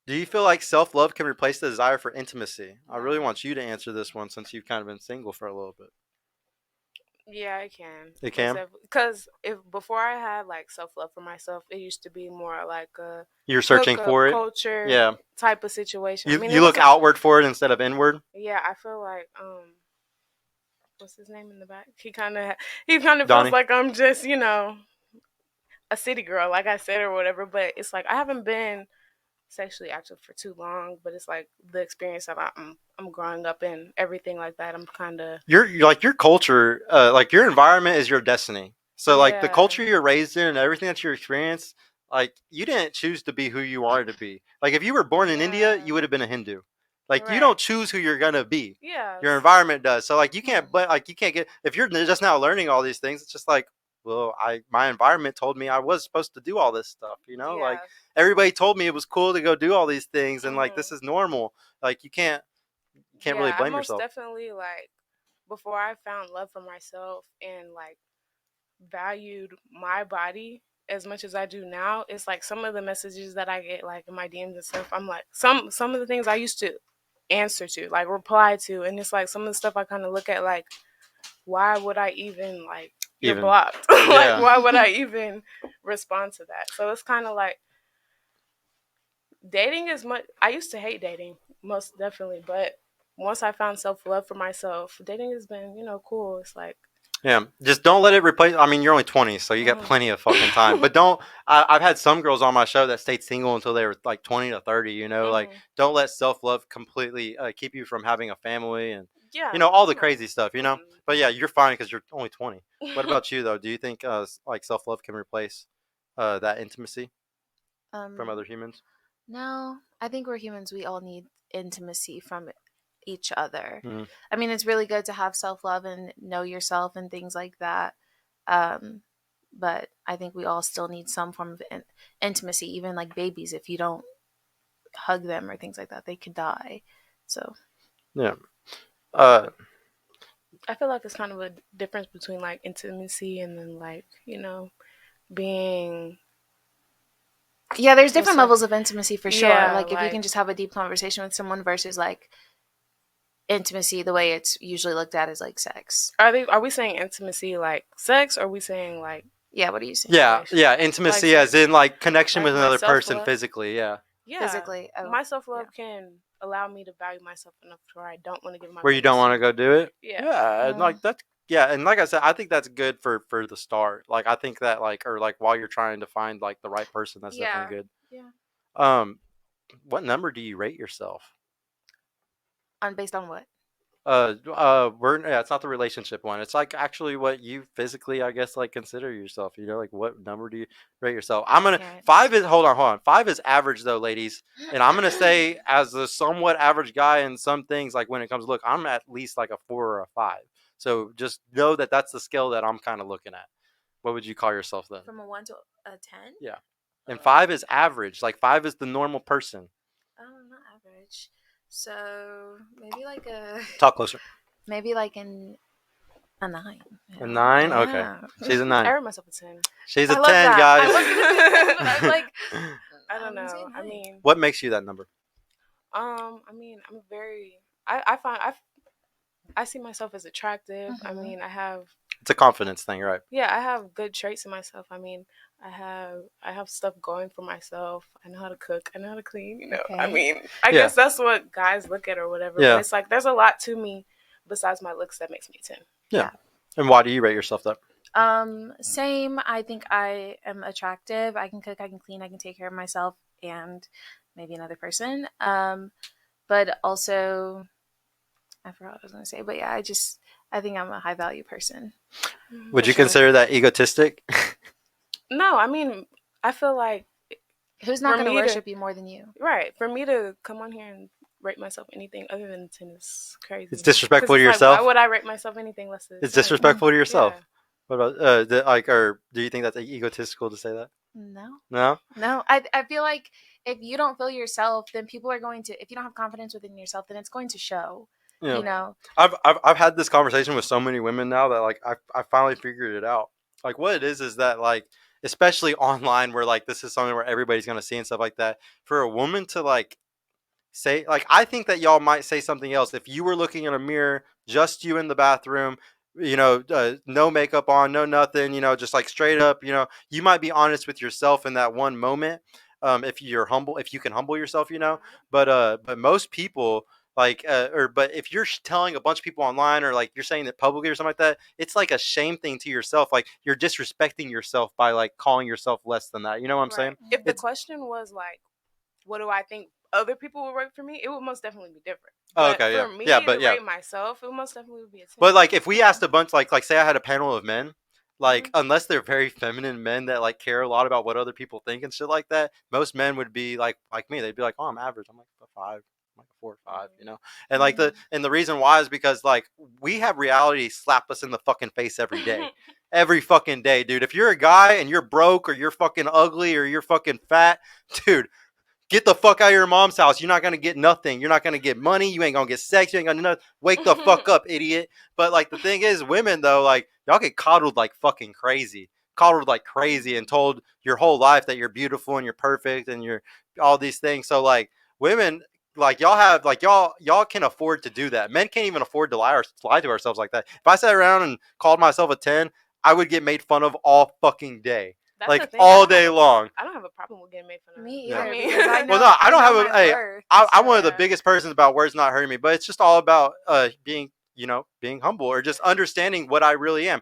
Do you feel like self-love can replace the desire for intimacy? I really No. want you to answer this one since you've kind of been single for a little bit. Yeah, I can. It Most can. because if before I had like self love for myself, it used to be more like a You're searching hookup for it. culture Yeah. type of situation. I You mean, it you look wasn't. outward for it instead of inward. Yeah, I feel like what's his name in the back? He kind of feels Donnie. like I'm just a city girl, like I said or whatever. But it's like I haven't been sexually active for too long, but it's like the experience that I'm growing up in, everything like that. I'm kind of You're like your culture, like your environment is your destiny. So like the yeah, culture you're raised in and everything that you experience, like you didn't choose to be who you wanted to be. Like if you were born in India, yeah, you would have been a Hindu. Like you right, don't choose who you're gonna be. Your yes, environment does. So like you can't, hmm but like you can't get if you're just now learning all these things. It's just like, well, I my environment told me I was supposed to do all this stuff. Like yes, everybody told me it was cool to go do all these things, and like this hmm is normal. Like you can't really yeah. I blame most yourself. definitely like before I found love for myself and like valued my body as much as I do now. It's like some of the messages that I get like in my DMs and stuff. I'm like some of the things I used to answer to, like reply to, and it's like some of the stuff I kind of look at like why would I even like you're Even blocked? Like yeah. why would I even respond to that? So it's kind of like dating is much. I used to hate dating most definitely, but once I found self love for myself, dating has been cool. It's like Yeah, just don't let it replace. I mean, you're only 20, so you got mhm. plenty of fucking time. But don't. I've had some girls on my show that stayed single until they were like 20 to 30. Like Mhm. don't let self love completely keep you from having a family and Yeah, all the no. crazy stuff. Mm-mm. But yeah, you're fine because you're only 20. What about you though? Do you think like self love can replace that intimacy from Um, other humans? no, I think we're humans. We all need intimacy from each other. Mm. I mean, it's really good to have self love and know yourself and things like that. Um, but I think we all still need some form of intimacy, even like babies. If you don't hug them or things like that, they could die. So, Yeah. Uh, I feel like it's kind of a difference between like intimacy and then like being yeah, there's what's different the levels of intimacy for sure. yeah Like, if you like can just have a deep conversation with someone versus like intimacy, the way it's usually looked at is like sex. are we saying intimacy like sex or are we saying like Yeah, what are you saying? yeah, relation yeah, like intimacy as in like connection like with my another self person love physically. Yeah. yeah Physically? Oh, my self yeah. love can allow me to value myself enough to where I don't want to give my Where you don't feelings to want to you go do it. yeah Yeah, and Mm. like that's yeah, and like I said, I think that's good for the start. Like I think that like or like while you're trying to find like the right person, that's definitely Yeah. good. Yeah. Um, what number do you rate yourself? On based on what? We're yeah, it's not the relationship one. It's like actually what you physically, I guess, like consider yourself. Like what number do you rate yourself? I'm gonna Okay. five is hold on. Five is average though, ladies, and I'm gonna say as a somewhat average guy in some things, like when it comes to look, I'm at least like a 4 or a 5. So just know that that's the scale that I'm kind of looking at. What would you call yourself then? From a 1 to a 10? Yeah, and five is average. Like five is the normal person. Not average. So maybe like a Talk closer. maybe like a 9. A Yeah. 9. Okay, Yeah. she's a I 9. rate myself a 10 She's a I love 10, that. I guys. was gonna say 10, but I was like, I don't I'm gonna say know a I 9. mean What makes you that number? I mean I'm very I find I see myself as attractive. I Mm-hmm. mean, I have It's a confidence thing, right? yeah, I have good traits in myself. I mean, I have stuff going for myself. I know how to cook. I know how to clean. I Okay. mean, I Yeah, guess that's what guys look at or whatever. But yeah, it's like there's a lot to me besides my looks that makes me 10. yeah. Yeah. And why do you rate yourself that? Same. I think I am attractive. I can cook, I can clean, I can take care of myself and maybe another person. But also I forgot what I was gonna say, but yeah, I think I'm a high value person Would for you sure. consider that egotistic? No, I mean, I feel like Who's not for gonna me to worship you more than you? right for me to come on here and rate myself anything other than 10 is It's crazy. Because disrespectful to it's like, why yourself. would I rate myself anything less than It's 10? Mm, disrespectful to Yeah. yourself. What about like, or do you think that's egotistical to say that? no. No. No. I feel like if you don't feel yourself, then people are going to if you don't have confidence within yourself, then it's going to show. Yeah. You Yeah. know? I've had this conversation with so many women now that like I finally figured it out. Like what it is that like especially online where like this is something where everybody's gonna see and stuff like that. For a woman to like say, like, I think that y'all might say something else if you were looking in a mirror, just you in the bathroom, no makeup on, no nothing, just like straight up, you might be honest with yourself in that one moment. If you're humble, if you can humble yourself, but most people like, but if you're telling a bunch of people online or like you're saying it publicly or something like that, it's like a shame thing to yourself. Like you're disrespecting yourself by like calling yourself less than that. You know what I'm saying? If the It's question was like, what do I think other people would rate for me? It would most definitely be different. oh, But okay, for yeah, me yeah, to but yeah. rate myself, it would most definitely be a 10. But like if we asked a bunch like say I had a panel of men, like Mhm. unless they're very feminine men that like care a lot about what other people think and shit like that, most men would be like me. They'd be like, "Oh, I'm average. I'm like a 5. I'm like a 4 or 5." And like the reason why is because like we have reality slap us in the fucking face every day. Every fucking day, dude. If you're a guy and you're broke or you're fucking ugly or you're fucking fat, dude, get the fuck out of your mom's house. You're not gonna get nothing. You're not gonna get money. You ain't gonna get sex. You ain't gonna nothing. Wake the fuck up, idiot. But like the thing is, women though, like y'all get coddled like fucking crazy, coddled like crazy, and told your whole life that you're beautiful and you're perfect and you're all these things. So like women, like y'all have like y'all can afford to do that. Men can't even afford to lie to ourselves like that. If I sat around and called myself a 10, I would get made fun of all fucking day. That's the Like thing. all day long. I don't have a problem with getting made fun of. Me Yeah. either, I mean, because I know, Well, no, I don't know have a. my Hey, worth. I'm one of the Yeah. biggest persons about words not hurting me, but it's just all about being, being humble or just understanding what I really am.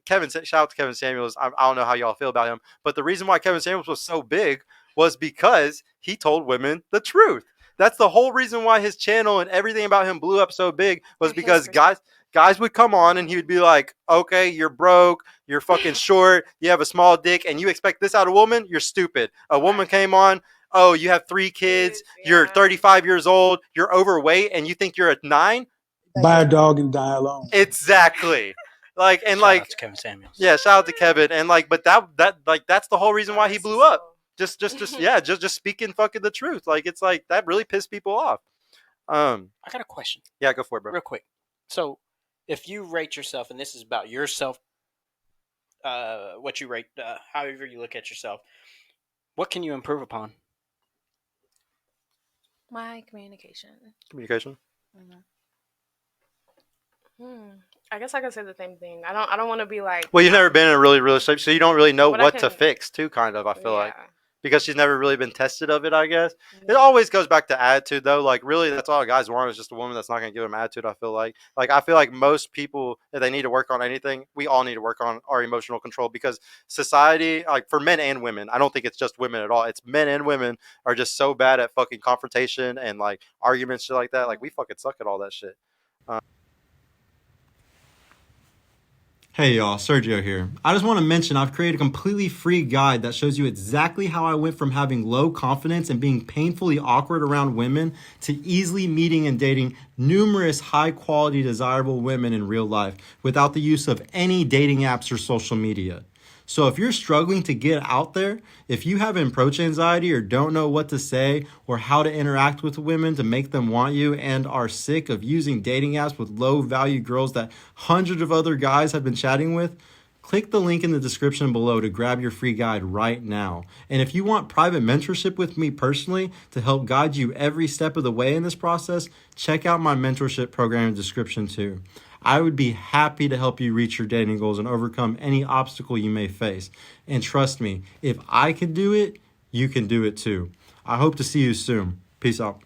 Kevin, shout out to Kevin Samuels. I don't know how y'all feel about him, but the reason why Kevin Samuels was so big was because he told women the truth. That's the whole reason why his channel and everything about him blew up so big was From his because guys would come on and he would be like, "Okay, you're broke, you're fucking short, you have a small dick, and you expect this out of a woman? You're stupid." A woman Right. came on, "Oh, you have 3 kids, you're Yeah. 35 years old, you're overweight, and you think you're a 9?" Buy a dog and die alone. Exactly. Like and Shout like out to Kevin Samuels. yeah, shout out to Kevin. And like, but that like that's the whole reason why he blew up. Just speaking fucking the truth. Like it's like that really pissed people off. I got a question, Yeah, go for it, bro. real quick. So, if you rate yourself, and this is about yourself, what you rate, however you look at yourself, what can you improve upon? My communication. Communication. I guess I could say the same thing. I don't want to be like. Well, you've never been in a really relationship, so you don't really know But what to fix too, kind of, I feel like. Yeah. Because she's never really been tested of it, I guess. It Yeah. always goes back to attitude, though. Like, really, that's all guys want is just a woman that's not going to give them attitude, I feel like. Like, I feel like most people, if they need to work on anything, we all need to work on our emotional control because society, like, for men and women, I don't think it's just women at all. It's men and women are just so bad at fucking confrontation and, like, arguments, shit like that. Like, we fucking suck at all that shit. Hey y'all, Sergio here. I just want to mention I've created a completely free guide that shows you exactly how I went from having low confidence and being painfully awkward around women to easily meeting and dating numerous high quality desirable women in real life without the use of any dating apps or social media. So if you're struggling to get out there, if you have approach anxiety or don't know what to say or how to interact with women to make them want you and are sick of using dating apps with low value girls that hundreds of other guys have been chatting with, click the link in the description below to grab your free guide right now. And if you want private mentorship with me personally to help guide you every step of the way in this process, check out my mentorship program in the description too. I would be happy to help you reach your dating goals and overcome any obstacle you may face. And trust me, if I can do it, you can do it too. I hope to see you soon. Peace out.